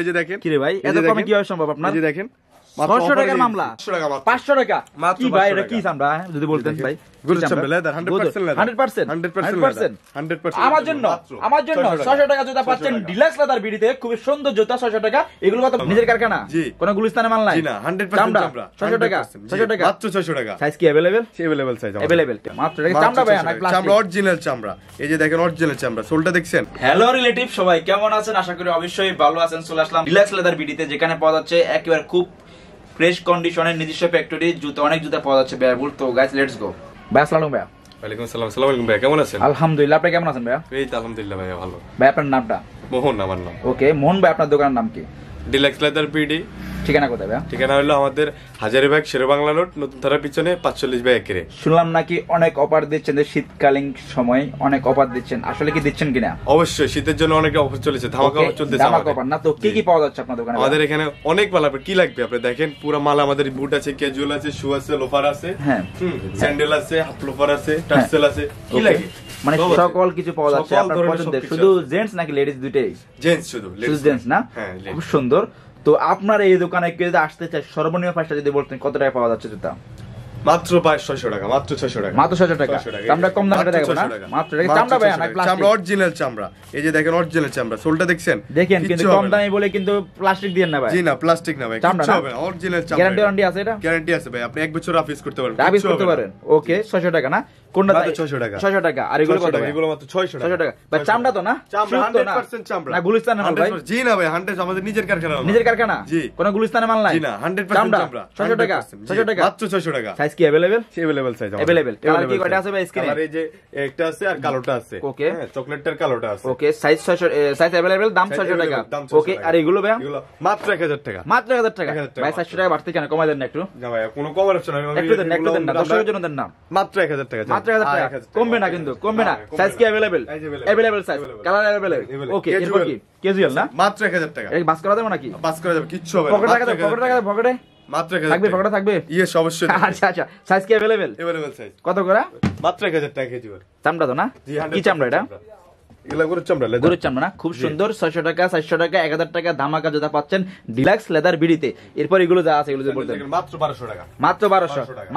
এই যে দেখেন কি রে ভাই এত কমে কিভাবে সম্ভব আপনার? এই যে দেখেন 600 টাকার মামলা 500 টাকা কি ভাই এটা কি আমরা যদি বলতেন ভাই গুড চামড়া লেদার 100% লেদার 100% আমার জন্য 600 টাকা জুতা পাচ্ছেন ডিলাক্স লেদার বিডিতে খুব সুন্দর জুতা 600 টাকা এগুলো কত নিজের কারখানা কোন গুলিস্তানে মাল নাই জি না 100% চামড়া 600 টাকা মাত্র 600 টাকা সাইজ কি अवेलेबल সাইজ अवेलेबल মাত্র এটা চামড়া ভাই না প্লাস্টিক চামড়া অরিজিনাল চামড়া এই যে দেখেন অরিজিনাল চামড়া সোলটা দেখছেন হ্যালো রিলেটিভ সবাই কেমন আছেন আশা করি অবশ্যই ভালো আছেন চলে আসলাম ডিলাক্স লেদার বিডিতে যেখানে পাওয়া যাচ্ছে একেবারে খুব ফ্রেশ কন্ডিশনের নিজস্ব ফ্যাক্টরি জুতা অনেক জুতা পাওয়া যাচ্ছে বেয়ারবুল তো গাইস লেটস গো ভাই আসসালামু ভাই ওয়ালাইকুম আসসালাম আসসালামু আলাইকুম ভাই কেমন আছেন আলহামদুলিল্লাহ আপনি কেমন আছেন ভাই এই তো আলহামদুলিল্লাহ ভাই ভালো ভাই আপনার নামটা মোহন আমার নাম ওকে মোহন ভাই আপনার দোকানের নাম কি ডিলাক্স লেদার বিডি ঠিকানা কোথায় ভাই ঠিকানা হলো আমাদের হাজারীবাগ শেরেবাংলা রোড নতুন ধারা পিছনে 45 বাই 1 রে শুনলাম নাকি অনেক অফার দিচ্ছেন যে শীতকালীন সময় অনেক অফার দিচ্ছেন আসলে কি দিচ্ছেন কিনা অবশ্যই শীতের জন্য অনেক অফার চলেছে ধামাকা অফার চলতেছে ধামাকা অফার না তো কি কি পাওয়া যাচ্ছে আপনার দোকানে আমাদের এখানে অনেক মাল আপনি কি লাগবে আপনি দেখেন পুরো মাল আমাদের বুট আছে ক্যাজুয়াল আছে শু আছে লোফার আছে হ্যাঁ স্যান্ডেল আছে হাফ লোফার আছে টার্সেল আছে কি লাগে মানে সকল কিছু পাওয়া যাচ্ছে আপনার পছন্দের শুধু জেন্টস নাকি লেডিস দুটেই জেন্টস শুধু জেন্টস না খুব সুন্দর তো আপনার এই দোকানে কেউ যদি আসতে চায় সর্বনিম্ন প্রাইসটা যদি বলতেন কত টাকা পাওয়া যাচ্ছে জুতা মাত্র 600 টাকা মাত্র 600 টাকা মাত্র 600 টাকা আমরা কম দামে দেখাবো না মাত্র এটা চামড়া ভাই না প্লাস্টিক চামড়া অরিজিনাল চামড়া এই যে দেখেন অরিজিনাল চামড়া সোলটা দেখছেন দেখেন কিন্তু কম দামে বলে কিন্তু প্লাস্টিক দিয়েন না ভাই জি না প্লাস্টিক না ভাই কিছু হবে না অরিজিনাল চামড়া গ্যারান্টি আছে এটা গ্যারান্টি আছে ভাই আপনি এক বছর রাফিস করতে পারবেন রাফিস করতে পারেন ওকে 600 টাকা না কোনটা 600 টাকা 600 টাকা আর এগুলো কত এগুলো মাত্র 600 টাকা ভাই চামড়া তো না চামড়া 100% চামড়া না গুলিস্তানে মাল ভাই জি না ভাই 100 আমাদের নিজের কারখানা নিজের কারখানা জি কোন গুলিস্তানে মাল নাই জি না 100% চামড়া 600 টাকা 600 টাকা মাত্র 600 টাকা সাইজ কি available available size available colour কি কয়টা আছে ভাই স্ক্রিনে কালার এই যে একটা আছে আর কালোটা আছে ওকে চকলেটটার কালোটা আছে ওকে সাইজ 600 সাইজ अवेलेबल দাম 600 টাকা ওকে আর এগুলো ভাই এগুলো মাত্র 1000 টাকা মাত্র 1000 টাকা ভাই 700 টাকা বাড়তি কেন কমাই দেন না একটু না ভাই কোনো কমার অপশন নাই একটু দেন না দর্শকের জন্য দেন না মাত্র 1000 টাকা মাত্র 1000 টাকা কমবে না কিন্তু কমবে না সাইজ কি available available size colour available ওকে এরপর কি ক্যাজুয়াল না মাত্র 1000 টাকা এই বাস করা দেব নাকি বাস করা যাবে কিচ্ছু হবে না পকেটে টাকা পকেটে মাত্র 1000 থাকবে পকেটে থাকবে ইয়েস অবশ্যই আচ্ছা আচ্ছা সাইজ কি अवेलेबल সাইজ কত করে মাত্র 1000 টাকা কেজি চামড়া তো না কি চামড়া এটা এগুলা গরুর চামড়া লেদার গরুর চামড়া না খুব সুন্দর 600 টাকা 700 টাকা 1000 টাকা ধামাকা জুতা পাচ্ছেন ডিলাক্স লেদার বিডিতে এরপর এগুলো যা আছে এগুলো বলতেন মাত্র 1200 টাকা মাত্র 1200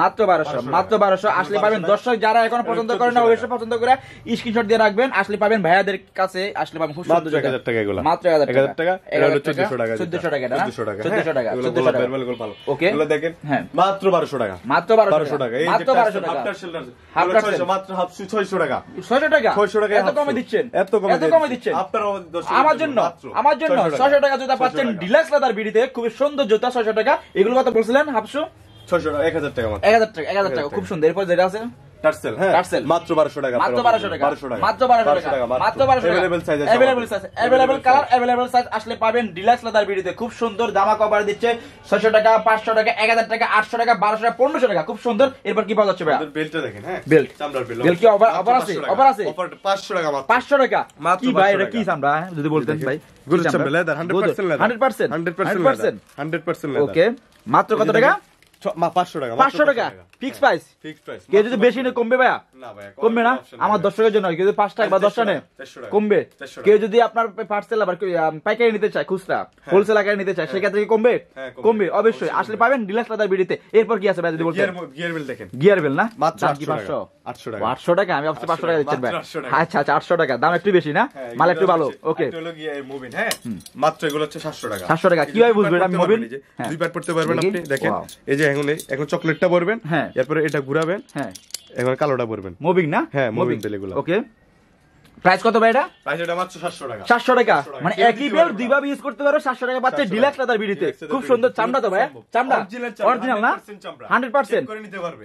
মাত্র 1200 আসলে পাবেন দর্শক যারা এখন পছন্দ করেন না অবশ্যই পছন্দ করে স্ক্রিনশট দিয়ে রাখবেন আসলে পাবেন ভাইয়াদের কাছে আসলে পাবেন খুব সুন্দর জুতা 1000 টাকা এগুলো মাত্র 1000 টাকা এটা হলো 1400 টাকা 1400 টাকা না 1400 টাকা 1400 টাকা এগুলো গোলাপ বেরবেল গোল ভালো ওকে এগুলো দেখেন হ্যাঁ মাত্র 1200 টাকা মাত্র 1200 টাকা এই যে মাত্র 1200 টাকা হাফ টার্সেল মাত্র 600 টাকা 600 টাকা 600 টাকা এত কমে দিচ্ছেন এত কমে দিচ্ছেন আমার জন্য 600 টাকা জুতা পাচ্ছেন ডিলাক্স লেদার বিডিতে খুব সুন্দর জুতা 600 টাকা এগুলো কত বলছিলেন হাফশু 600 টাকা 1000 টাকা মাত্র 1000 টাকা খুব সুন্দর এরপর যেটা আছে টার্সেল হ্যাঁ টার্সেল মাত্র 1200 টাকা মাত্র 1200 টাকা মাত্র 1200 টাকা মাত্র 1200 টাকা available size available colour available size আসলে পাবেন ডিলাক্স লেদার বিডিতে খুব সুন্দর দামা কভার দিচ্ছে 600 টাকা 500 টাকা 1000 টাকা 800 টাকা 1200 টাকা 1500 টাকা খুব সুন্দর এরপর কি পাওয়া যাচ্ছে ভাই বেল্টটা দেখেন হ্যাঁ বেল্ট চামড়ার বেল্ট বেল্ট কি অফার আছে অফার 500 টাকা মাত্র 500 টাকা কি ভাই এটা কি চামড়া যদি বলতেন ভাই গুড চামড়া লেদার 100% লেদার 100% লেদার ওকে মাত্র কত টাকা 500 টাকা 500 টাকা ফিক্স প্রাইস কেউ যদি বেশি নেয় কমবে ভাইয়া কমবে না আমার দর্শকের জন্য কেউ যদি 5 টাকা বা 10 টাকা নেয় কমবে কেউ যদি আপনার পার্সেল আবার পাইকারি নিতে চায় খুচরা হোলসেল আকারে নিতে চায় সেক্ষেত্রে কি কমবে কমবে অবশ্যই আসলে পাবেন ডিলাক্স লেদার বিডিতে এরপর কি আছে ভাই যদি বলতেন গিয়ার বেল দেখেন গিয়ার বেল না মাত্র 800 টাকা 800 টাকা আমি ভাবছি 500 টাকা দিচ্ছেন ভাই আচ্ছা আচ্ছা 800 টাকা দাম একটু বেশি না মাল একটু ভালো ওকে এটা হলো গিয়ার মুভিন হ্যাঁ মাত্র এগুলো হচ্ছে 700 টাকা 700 টাকা কিভাবে বুঝবেন আমি মুভিন দুই পার্ট পড়তে পারবেন আপনি দেখেন এই যে এখন চকলেটটা ভরবেন এরপরে এটা ঘুরাবেন হ্যাঁ এখন কালোটা ভরবেন মুভিং না হ্যাঁ মুভিং তেলগুলো ওকে প্রাইস কত ভাই এটা প্রাইস এটা মাত্র 700 টাকা 700 টাকা মানে একই বেল দুইভাবে ইউজ করতে পারো 700 টাকা পাচ্ছে ডিলাক্স লেদার বিডিতে খুব সুন্দর চামড়া তো ভাই চামড়া অরিজিনাল না 100% করে নিতে পারবে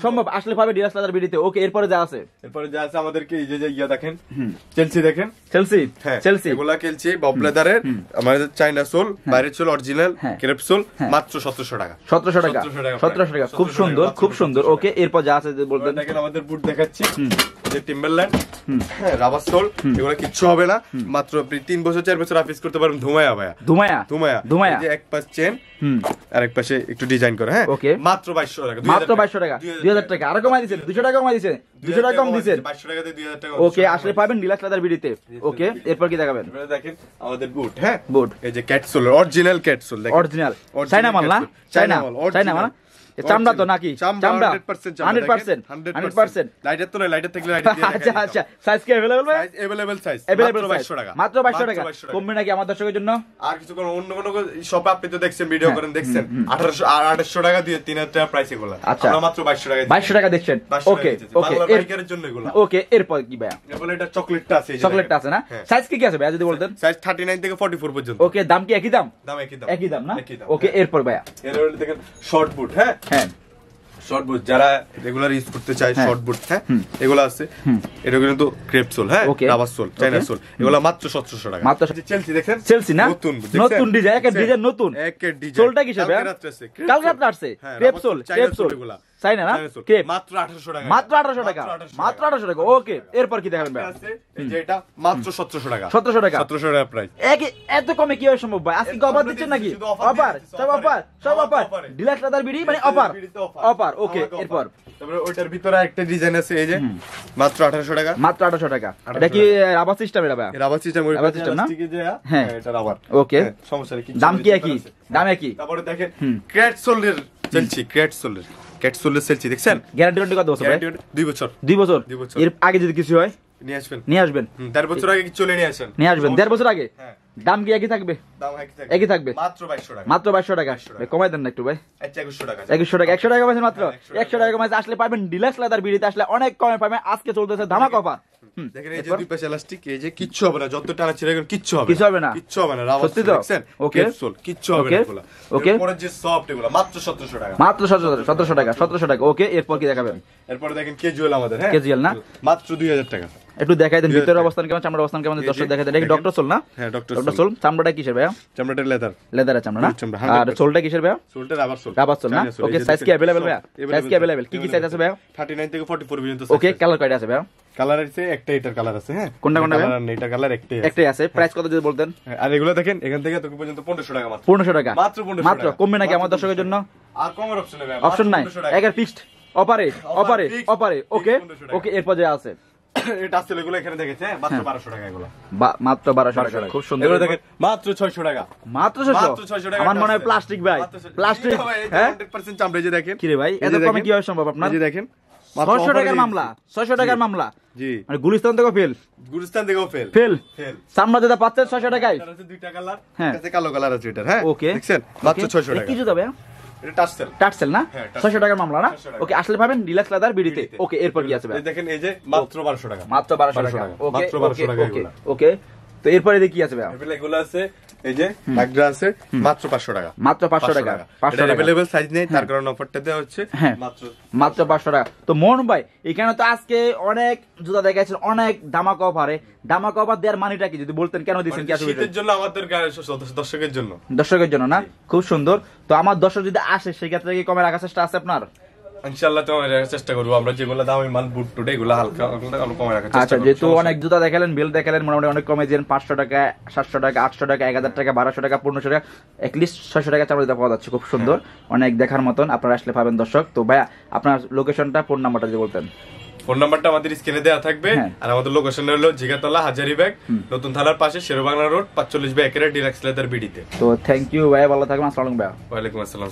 সম্ভব আসলে পাবে ডিলাক্স লেদার বিডিতে ওকে এরপরে যা আছে আমাদের কি এই যে ইয়া দেখেন চেলসি দেখেন চেলসি এগুলা চেলসি বব লেদারের আমাদের চাইনা সোল বাইরের সোল অরিজিনাল ক্রেপ সোল মাত্র 1700 টাকা 1700 টাকা খুব সুন্দর ওকে এরপর যা আছে বলতেন দেখেন আমাদের বুট দেখাচ্ছি যে টিম্বারল্যান্ড, হ্যাঁ রাবার সোল, এগুলো কিচ্ছু হবে না। মাত্র আপনি 3 বছর 4 বছর অফিস করতে পারবেন ধুমায়া ভাইয়া। ধুমায়া এই যে এক পাশ চেন আর এক পাশে একটু ডিজাইন করে, হ্যাঁ মাত্র 2200 টাকা। মাত্র 2200 টাকা, 2000 টাকা আর কমাই দিয়েছেন, 200 টাকা কমাই দিয়েছেন, 200 টাকা কম দিয়েছেন, 2200 টাকাতে 2000 টাকা। ওকে, আসলে পাবেন ডিলাক্স লেদার বিডিতে। ওকে, এরপর কি দেখাবেন? এবারে দেখেন আমাদের বুট, হ্যাঁ বুট, এই যে ক্যাটসোল অরিজিনাল ক্যাটসোল, দেখেন অরিজিনাল চায়না মাল না? চায়না মাল চামড়া তো নাকি? চামড়া 100%। লাইটার তো না, লাইটার থাকলে লাইটার দিয়ে আচ্ছা আচ্ছা, সাইজ কি अवेलेबल ভাই? अवेलेबल সাইজ, अवेलेबल 2200 টাকা, মাত্র 2200 টাকা। কমবে নাকি আমার দর্শকের জন্য? আর কিছু কোন অন্য কোন শপে আপনি তো দেখছেন, ভিডিও করেন দেখছেন 2800 টাকা দিয়ে 3000 টাকা প্রাইস এগুলা, আমরা মাত্র 2200 টাকা 2200 টাকা দেখছেন। ওকে ওকে, এর জন্য এগুলা। ওকে, এরপর কি ভাই? এরপর এটা চকলেটটা আছে, চকলেটটা আছে না? সাইজ কি কি আছে ভাই যদি বলতেন? সাইজ 39 থেকে 44 পর্যন্ত। ওকে, দাম কি একই দাম? দাম একই দাম না? ওকে, এরপর ভাই এর দেখেন শর্ট বুট, হ্যাঁ হ্যাঁ শর্ট বুট যারা রেগুলার ইউজ করতে চায়, শর্ট বুট, হ্যাঁ এগুলো আছে। এটা কিন্তু ক্রেপ সোল, হ্যাঁ রাবার সোল, চাইনা সোল, এগুলো মাত্র 1700 টাকা। মাত্র চেলসি দেখেন, চেলসি না? নতুন ডিজাইন, এক ডিজাইন নতুন, এক ডিজাইন। সোলটা কিসের ভাই? কালকে রাতে আসছে ক্রেপ সোল, এগুলা চাইনা না? ক্রেপ মাত্র 1800 টাকা, মাত্র 1800 টাকা, মাত্র 1800 টাকা। ওকে, এরপর কি দেখাবেন ভাই? এই যে এটা মাত্র 1700 টাকা, 1700 টাকা, 1700 টাকা প্রাইস। এত কমে কি হয় সম্ভব ভাই? আজকে কি অফার দিচ্ছেন নাকি? অফার, সব অফার, ডিলাক্স লেদার বিডি মানে অফার। ওকে, এরপর তারপরে ওইটার ভিতরে একটা ডিজাইন আছে, এই যে মাত্র 1800 টাকা, মাত্র 1800 টাকা। এটা কি রাবার সিস্টেম? এটা ভাই রাবার সিস্টেম, ওই রাবার সিস্টেম না? হ্যাঁ এটা রাবার। ওকে, সমস্যা নেই। দাম কি একই? দাম একই। তারপরে দেখেন ক্যাটসোলের চলছি, ক্যাটসোলের চলছি দেখছেন। গ্যারান্টি কত বছর ভাই? 2 বছর। 2 বছর। এর আগে যদি কিছু হয় নিয়ে আসবেন। 1.5 বছর আগে চলে নিয়ে আসেন। 1.5 বছর আগে। দাম কি একই থাকবে? দাম একই থাকবে। মাত্র 2200 টাকা, মাত্র 2200 টাকা। ভাই কমাই দেন না একটু ভাই। আচ্ছা 2100 টাকা, 2100 টাকা, 100 টাকা কমাইছেন মাত্র। 100 টাকা কমাইছে, আসলে পাবেন ডিলাক্স লেদার বিডিতে, আসলে অনেক কমে পাবেন। আজকে চলতেছে ধামাকা অফার। দেখেন এই যে দুই পাশে ইলাস্টিক, এই যে কিচ্ছু হবে না, যত টানা ছিড়ে গেল কিচ্ছু হবে না, কিচ্ছু হবে না। রাবার সত্যি তো? দেখছেন, ওকে সোল কিচ্ছু হবে না এগুলা। ওকে, পরে যে সফট এগুলা মাত্র 1700 টাকা, মাত্র 1700 টাকা, 1700 টাকা। ওকে, এরপর কি দেখাবেন? এরপর দেখেন ক্যাজুয়াল আমাদের, হ্যাঁ ক্যাজুয়াল না? মাত্র 2000 টাকা। একটু দেখাই দেন ভিতরের অবস্থান কেমন, চামড়ার অবস্থান কেমন, দর্শক দেখাই দেন। এটা ডক্টর সোল না? হ্যাঁ ডক্টর সোল। চামড়াটা কিসের ভাই? চামড়াটা লেদারের চামড়া না? আর সোলটা কিসের ভাই? সোলটা রাবার সোল, রাবার সোল না? ওকে, সাইজ কি अवेलेबल ভাই? সাইজ কি अवेलेबल? কি সাইজ আছে ভাই? 39 থেকে 44 পর্যন্ত। ওকে, কালার কয়টা আছে ভাই? কালার আছে একটা, এটার কালার আছে, হ্যাঁ কোনটা ভাই? এটা কালার একটাই আছে। প্রাইস কত যদি বলতেন? আর এগুলো দেখেন এখান থেকে তো পর্যন্ত 1500 টাকা, মাত্র 1500 টাকা, মাত্র 1500 মাত্র। কমবে নাকি আমার দর্শকের জন্য? আর কমের অপশন নেই, অপশন নাই, একের ফিক্সড অফারে। ওকে ওকে, এরপর যে আছে এটা আছে এগুলো এখানে দেখেছে মাত্র 1200 টাকা, এগুলো মাত্র 1200 টাকা। খুব সুন্দর। এগুলো দেখেন মাত্র 600 টাকা, মাত্র 600 টাকা। আমার মনে হয় প্লাস্টিক ভাই, প্লাস্টিক। হ্যাঁ 100% চামড়া। এই যে দেখেন, কি রে ভাই, এত কমে কি হয় সম্ভব আপনার? এই যে দেখেন 600 টাকার মামলা, 600 টাকার মামলা। জি, মানে গুলিস্তান থেকে গুলিস্তান থেকেও ফেল। চামড়া যেটা পাচ্ছেন 600 টাকায়। এটার আছে দুইটা কালার, হ্যাঁ এটা কালো কালার আছে এটার, হ্যাঁ ওকে, দেখছেন মাত্র 600 টাকা। কি জুতা ভাই? এটা টাচসেল না? 600 টাকার মামলা না? ওকে, আসলে পাবেন ডিলাক্স লেদার বিডিতে। ওকে, এরপর কি আছে ভাই? এই দেখেন, এই যে মাত্র 1200 টাকা, মাত্র 1200 টাকা। ওকে, মাত্র 1200 টাকা এগুলো। ওকে, তো এরপরে দেখি কি আছে ভাই? এগুলো আছে, এই যে নাগরা আছে মাত্র 500 টাকা, মাত্র 500 টাকা। 500 টাকা अवेलेबल সাইজ নেই, তার কারণে অফারটা দেওয়া হচ্ছে মাত্র 500 টাকা। তো মোহন ভাই, এখানে তো আজকে অনেক জুতা দেখাচ্ছেন, অনেক ধামাকা অফারে। ধামাকা অফার দেওয়ার মানিটা কি যদি বলতেন, কেন দিচ্ছেন? কি আসলে শীতের জন্য আমাদের দর্শকের জন্য না? খুব সুন্দর। তো আমার দর্শক যদি আসে, সেই ক্ষেত্রে কি কমে রাখার চেষ্টা আছে আপনার? ইনশাআল্লাহ তো আমরা চেষ্টা করব, আমরা যেগুলো দামি মাল বুট টুটে এগুলো হালকা কমে রাখার চেষ্টা করব। আচ্ছা, যেহেতু অনেক জুতা দেখালেন, বেল দেখালেন, মোটামুটি অনেক কমে দিয়েছেন। 500 টাকা, 700 টাকা, 800 টাকা, 1000 টাকা, 1200 টাকা, 1500 টাকা, এটলিস্ট 600 টাকা চামড়া জুতা পাওয়া যাচ্ছে। খুব সুন্দর, অনেক দেখার মতন। আপনারা আসলে পাবেন দর্শক। তো ভাইয়া, আপনার লোকেশনটা, ফোন নাম্বারটা যদি বলতেন। ফোন নাম্বারটা আমাদের স্ক্রিনে দেওয়া থাকবে, আর আমাদের লোকেশন হলো জিগাতলা, হাজারীবাগ, নতুন থানার পাশে, Sherbangla road, 45 by 1 deluxe leather বিডিতে। তো থ্যাংক ইউ ভাইয়া, ভালো থাকবেন। আসসালামু আলাইকুম ভাইয়া। ওয়ালাইকুম আসসালাম।